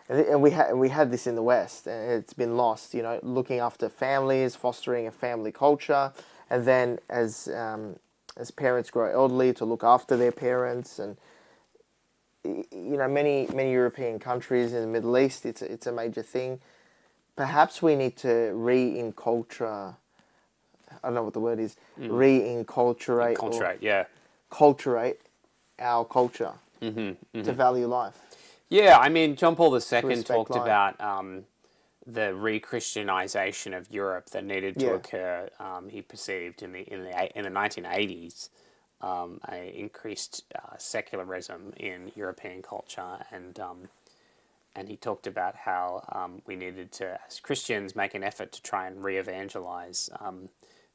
and we had this in the West, and it's been lost. You know, looking after families, fostering a family culture, and then as parents grow elderly, to look after their parents, and you know, many European countries in the Middle East, it's a major thing. Perhaps we need to re-enculture. I don't know what the word is. Re-enculturate. Culturate our culture to value life. Yeah, I mean, John Paul II talked life. about the re-Christianization of Europe that needed to occur. He perceived in the 1980s a increased secularism in European culture, and he talked about how we needed to, as Christians, make an effort to try and re-evangelize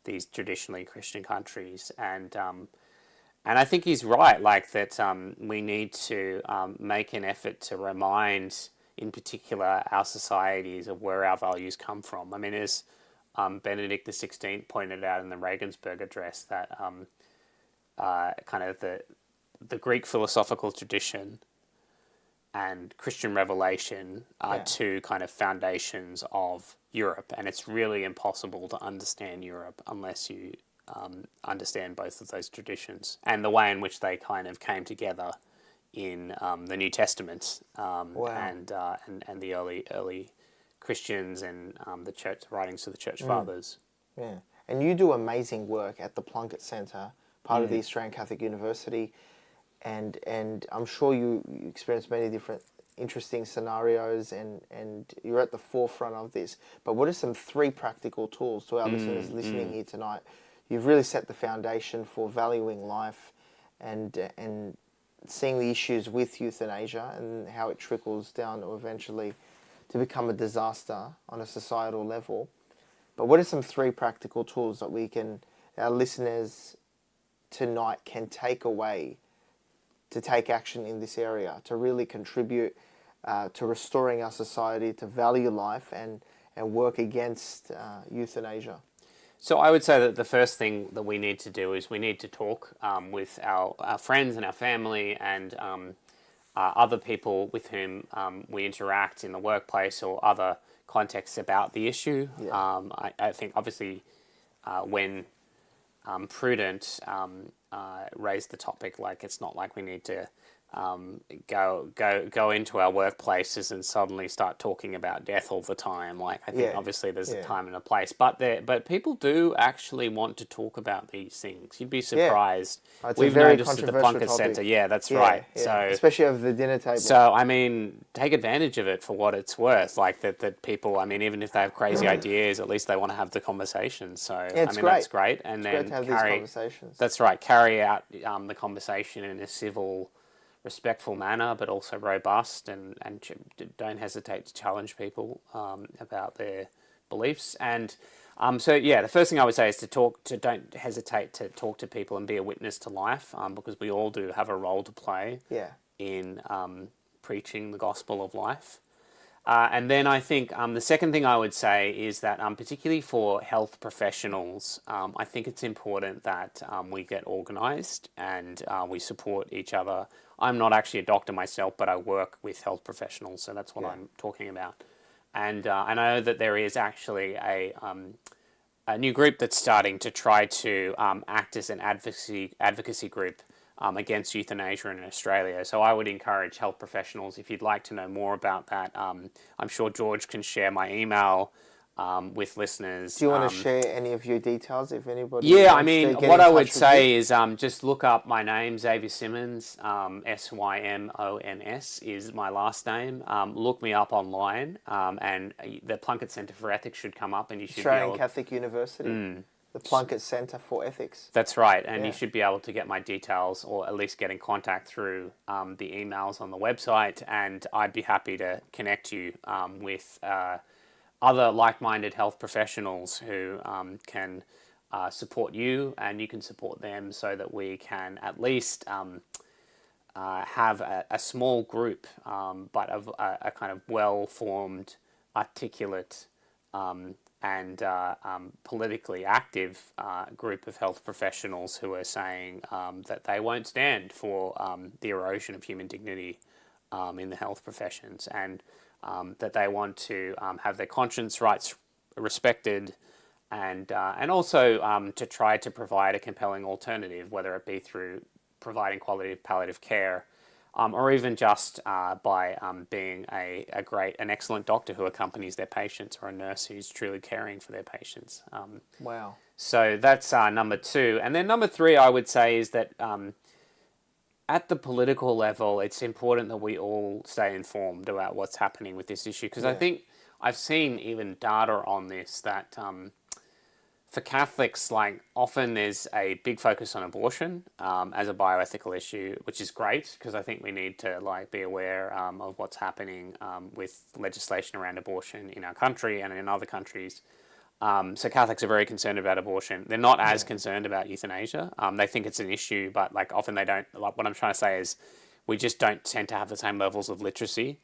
these traditionally Christian countries, and I think he's right, like, that we need to make an effort to remind, in particular, our societies of where our values come from. I mean, as Benedict XVI pointed out in the Regensburg Address, that kind of the Greek philosophical tradition and Christian revelation are two kind of foundations of Europe, and it's really impossible to understand Europe unless you understand both of those traditions and the way in which they kind of came together in the New Testament and the early Christians and the church writings of the church fathers. Yeah, and you do amazing work at the Plunkett Centre, part of the Australian Catholic University, and I'm sure you experience many different interesting scenarios, and you're at the forefront of this. But what are some 3 practical tools to our listeners listening here tonight? You've really set the foundation for valuing life and seeing the issues with euthanasia and how it trickles down to eventually to become a disaster on a societal level. But what are some 3 practical tools that our listeners tonight can take away to take action in this area, to really contribute to restoring our society, to value life and work against euthanasia? So I would say that the first thing that we need to do is we need to talk with our friends and our family and other people with whom we interact in the workplace or other contexts about the issue. Yeah. I think obviously when prudent, raise the topic. Like, it's not like we need to go into our workplaces and suddenly start talking about death all the time. Like, I think obviously there's a time and a place, but people do actually want to talk about these things. You'd be surprised. Oh, it's We've a very noticed at the controversial Plunkett topic. Centre. Yeah, that's right. Yeah. So especially over the dinner table. So I mean, take advantage of it for what it's worth. Like that people. I mean, even if they have crazy ideas, at least they want to have the conversation. So I mean, that's great. And it's then great to have these conversations. That's right. Carry out the conversation in a civil, respectful manner, but also robust, and don't hesitate to challenge people about their beliefs. And the first thing I would say is don't hesitate to talk to people and be a witness to life, because we all do have a role to play in preaching the gospel of life. And then I think the second thing I would say is that particularly for health professionals, I think it's important that we get organised and we support each other. I'm not actually a doctor myself, but I work with health professionals, so that's what I'm talking about. And I know that there is actually a new group that's starting to try to act as an advocacy group against euthanasia in Australia. So I would encourage health professionals, if you'd like to know more about that. I'm sure George can share my email with listeners. Do you want to share any of your details if anybody? Yeah, I mean, what I would say is just look up my name, Xavier Symons. Symons is my last name. Look me up online, and the Plunkett Centre for Ethics should come up, and you should Australian Catholic University. The Plunkett Centre for Ethics. That's right, and you should be able to get my details, or at least get in contact through the emails on the website, and I'd be happy to connect you with other like-minded health professionals who can support you, and you can support them, so that we can at least have a small group, but of a kind of well-formed, articulate, and politically active group of health professionals who are saying that they won't stand for the erosion of human dignity in the health professions, and that they want to have their conscience rights respected, and also to try to provide a compelling alternative, whether it be through providing quality palliative care, or even just by being an excellent doctor who accompanies their patients, or a nurse who's truly caring for their patients. Wow. So that's number 2. And then number 3, I would say, is that at the political level, it's important that we all stay informed about what's happening with this issue, because I think I've seen even data on this that for Catholics, like, often there's a big focus on abortion as a bioethical issue, which is great, because I think we need to be aware of what's happening with legislation around abortion in our country and in other countries. So Catholics are very concerned about abortion. They're not as concerned about euthanasia. They think it's an issue, but often they don't. What I'm trying to say is, we just don't tend to have the same levels of literacy.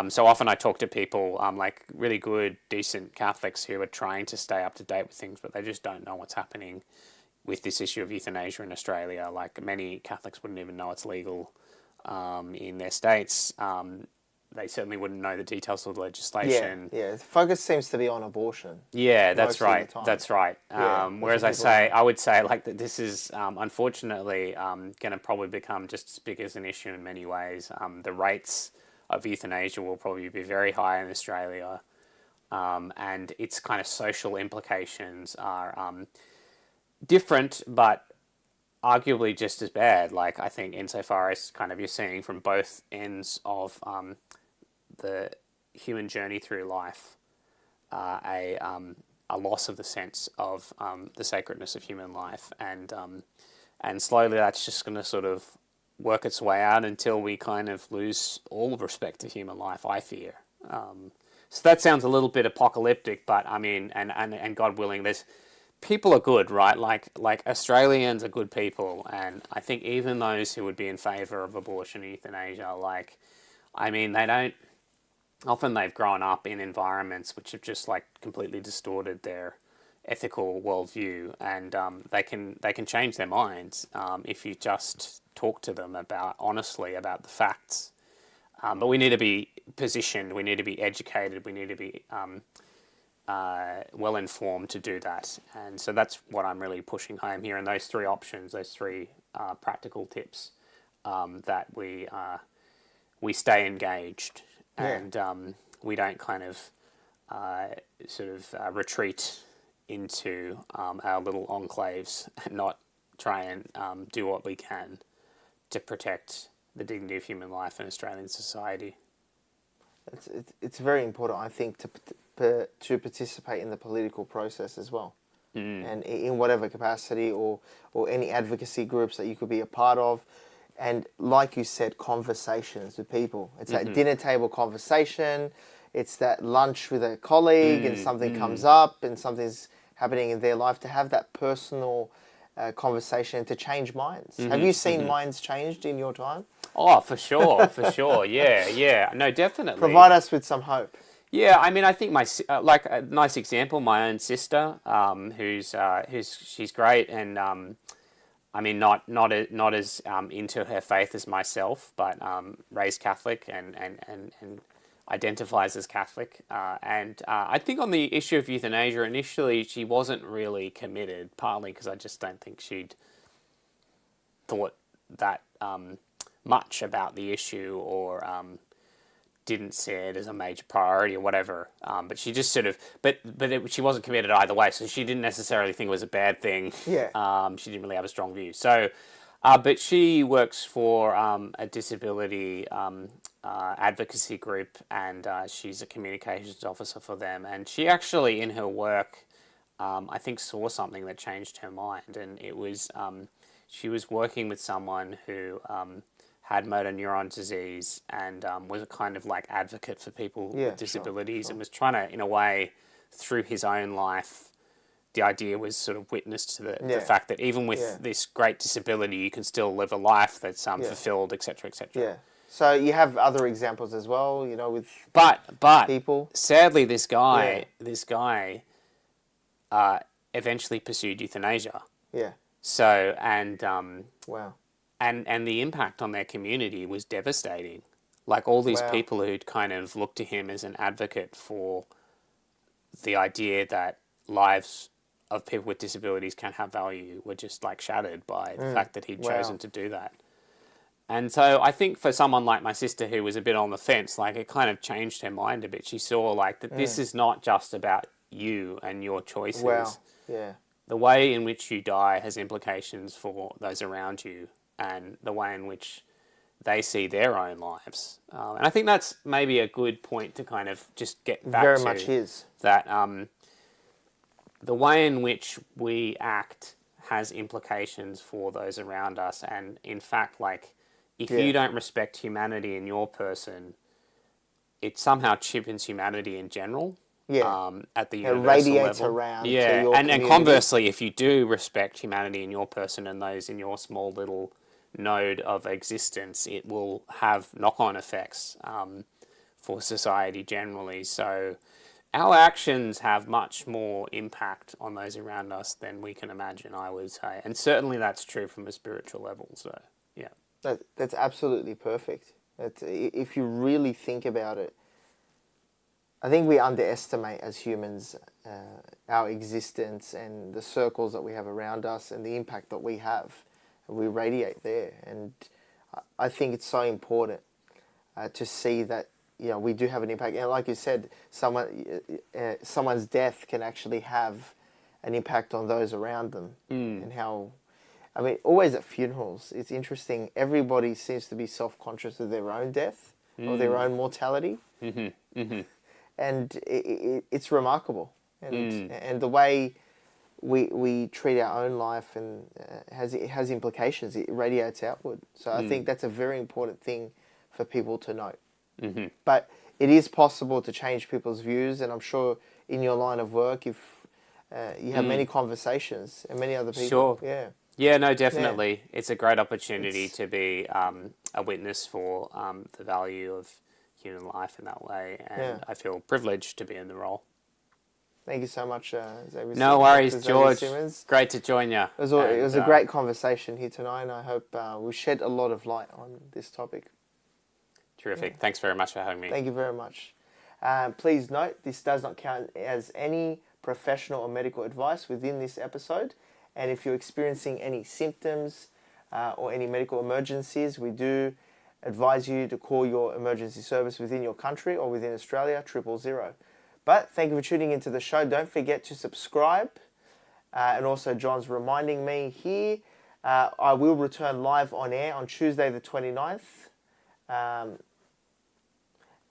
So often I talk to people, really good, decent Catholics who are trying to stay up to date with things, but they just don't know what's happening with this issue of euthanasia in Australia. Like, many Catholics wouldn't even know it's legal in their states. They certainly wouldn't know the details of the legislation. Yeah. The focus seems to be on abortion. Yeah, that's most of the right. time. That's right. Yeah, Whereas that's what I would say like that this is unfortunately going to probably become just as big as an issue in many ways. The rates of euthanasia will probably be very high in Australia, and its kind of social implications are different, but arguably just as bad. Like, I think insofar as kind of you're seeing from both ends of the human journey through life, a loss of the sense of the sacredness of human life, and slowly that's just going to sort of work its way out until we kind of lose all respect to human life, I fear. So that sounds a little bit apocalyptic, but I mean, and God willing, there's people are good, right? Like Australians are good people, and I think even those who would be in favour of abortion and euthanasia, like, I mean, they've grown up in environments which have just like completely distorted their ethical worldview, and they can change their minds if you just talk to them honestly about the facts. But we need to be positioned, we need to be educated, we need to be well informed to do that. And so that's what I'm really pushing home here, and those three options, those three practical tips, that we stay engaged. And we don't kind of retreat into our little enclaves and not try and do what we can to protect the dignity of human life in Australian society. It's very important, I think, to participate in the political process as well, and in whatever capacity or any advocacy groups that you could be a part of. And like you said, conversations with people. It's that dinner table conversation. It's that lunch with a colleague and something comes up and something's happening in their life, to have that personal conversation to change minds. Have you seen minds changed in your time? Oh, for sure, for sure. Yeah. No, definitely. Provide us with some hope. Yeah, I mean, I think like a nice example, my own sister, she's great, and I mean, not as into her faith as myself, but raised Catholic and identifies as Catholic. And I think on the issue of euthanasia, initially she wasn't really committed, partly because I just don't think she'd thought that much about the issue, or didn't see it as a major priority or whatever. But she just sort of, she wasn't committed either way, so she didn't necessarily think it was a bad thing. Yeah. She didn't really have a strong view. So, but she works for a disability advocacy group, and she's a communications officer for them. And she actually, in her work, I think saw something that changed her mind, and it was she was working with someone who had motor neuron disease, and was a kind of like advocate for people with disabilities, and was trying to, in a way, through his own life, the idea was sort of witness to the fact that even with this great disability, you can still live a life that's fulfilled, etc., etc. Yeah. So you have other examples as well, you know, with but people. Sadly, this guy eventually pursued euthanasia. Yeah. So, and wow. And the impact on their community was devastating. Like, all these people who'd kind of looked to him as an advocate for the idea that lives of people with disabilities can have value were just like shattered by the fact that he'd chosen to do that. And so I think for someone like my sister, who was a bit on the fence, like, it kind of changed her mind a bit. She saw like that this is not just about you and your choices. Wow. Yeah. The way in which you die has implications for those around you, and the way in which they see their own lives. And I think that's maybe a good point to kind of just get back to. Very much is. That the way in which we act has implications for those around us. And in fact, like, if you don't respect humanity in your person, it somehow cheapens humanity in general. Yeah. At the It universal radiates level. around Yeah, to your and community. conversely, if you do respect humanity in your person and those in your small little node of existence, it will have knock-on effects for society generally. So, our actions have much more impact on those around us than we can imagine, I would say. And certainly that's true from a spiritual level. So, yeah. That's absolutely perfect. If you really think about it, I think we underestimate as humans our existence and the circles that we have around us and the impact that we have. We radiate there. And I think it's so important to see that, you know, we do have an impact. And like you said, someone's death can actually have an impact on those around them. And how, I mean, always at funerals, it's interesting. Everybody seems to be self-conscious of their own death or their own mortality. And it's remarkable. And the way we treat our own life and it has implications. It radiates outward. So I think that's a very important thing for people to note. But it is possible to change people's views, and I'm sure in your line of work, if you have many conversations and many other people. Sure. Yeah, no, definitely. Yeah. It's a great opportunity to be a witness for the value of human life in that way, and I feel privileged to be in the role. Thank you so much, Xavier. No worries, George. Symons. Great to join you. It was a great conversation here tonight, and I hope we shed a lot of light on this topic. Terrific. Yeah. Thanks very much for having me. Thank you very much. Please note, this does not count as any professional or medical advice within this episode. And if you're experiencing any symptoms or any medical emergencies, we do advise you to call your emergency service within your country or within Australia, 000. But thank you for tuning into the show. Don't forget to subscribe. And also, John's reminding me here, I will return live on air on Tuesday the 29th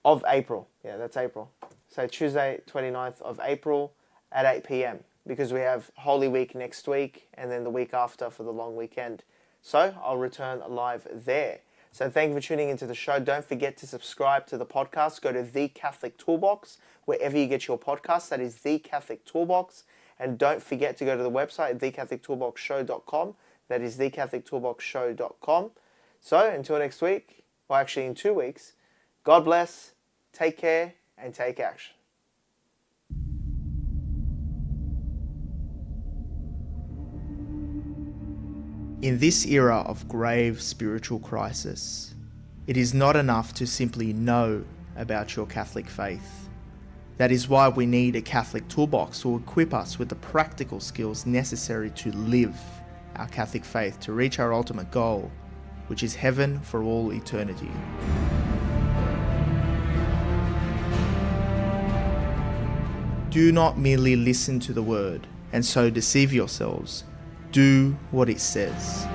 of April. Yeah, that's April. So Tuesday 29th of April at 8 p.m. because we have Holy Week next week and then the week after for the long weekend. So I'll return live there. So thank you for tuning into the show. Don't forget to subscribe to the podcast. Go to The Catholic Toolbox, wherever you get your podcasts. That is The Catholic Toolbox. And don't forget to go to the website, thecatholictoolboxshow.com. That is thecatholictoolboxshow.com. So until next week, or actually in 2 weeks, God bless, take care, and take action. In this era of grave spiritual crisis, it is not enough to simply know about your Catholic faith. That is why we need a Catholic toolbox to equip us with the practical skills necessary to live our Catholic faith to reach our ultimate goal, which is heaven for all eternity. Do not merely listen to the word and so deceive yourselves. Do what it says.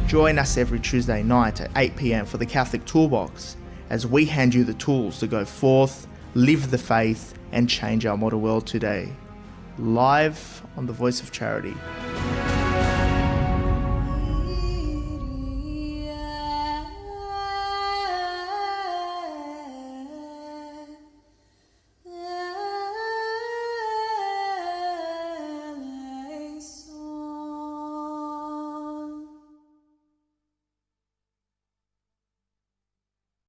Join us every Tuesday night at 8 p.m. for the Catholic Toolbox as we hand you the tools to go forth, live the faith, and change our modern world today. Live on the Voice of Charity.